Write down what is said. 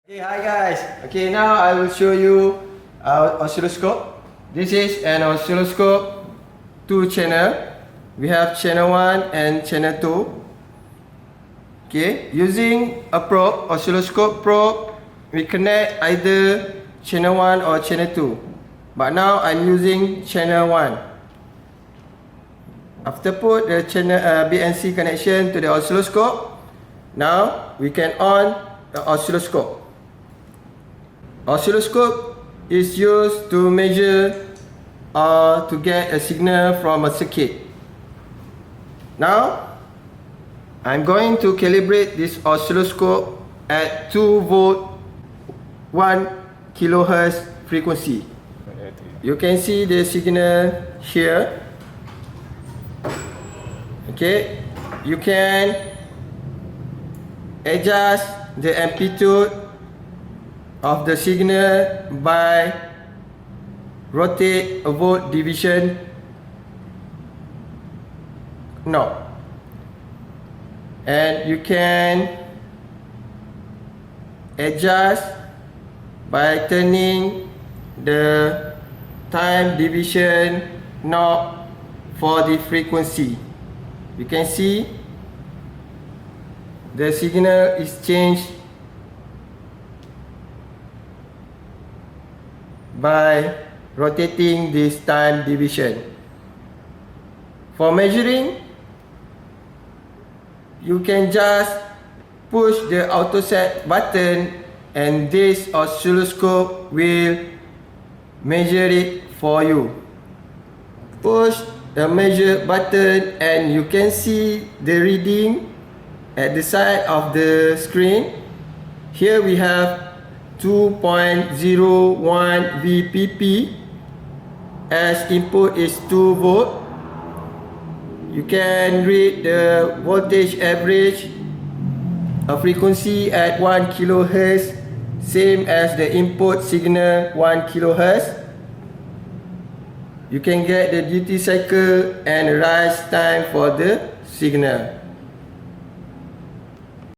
Okay, hi guys. Okay, now I will show you our oscilloscope. This is an oscilloscope 2 channel. We have channel 1 and channel 2. Okay, using a probe, oscilloscope probe, we connect either channel 1 or channel 2. But now I'm using channel 1. After put the channel BNC connection to the oscilloscope, now we can on the oscilloscope. Oscilloscope is used to measure or to get a signal from a circuit. Now, I'm going to calibrate this oscilloscope at 2 volt 1 kilohertz frequency. You can see the signal here. Okay, you can adjust the amplitude of the signal by rotate a volt division knob, and you can adjust by turning the time division knob for the frequency. You can see the signal is changed by rotating this time division. For measuring, you can just push the auto set button and this oscilloscope will measure it for you. Push the measure button and you can see the reading at the side of the screen. Here we have 2.01 VPP as input is 2 volt. You can read the voltage average, a frequency at 1 kilohertz, same as the input signal 1 kilohertz. You can get the duty cycle and rise time for the signal.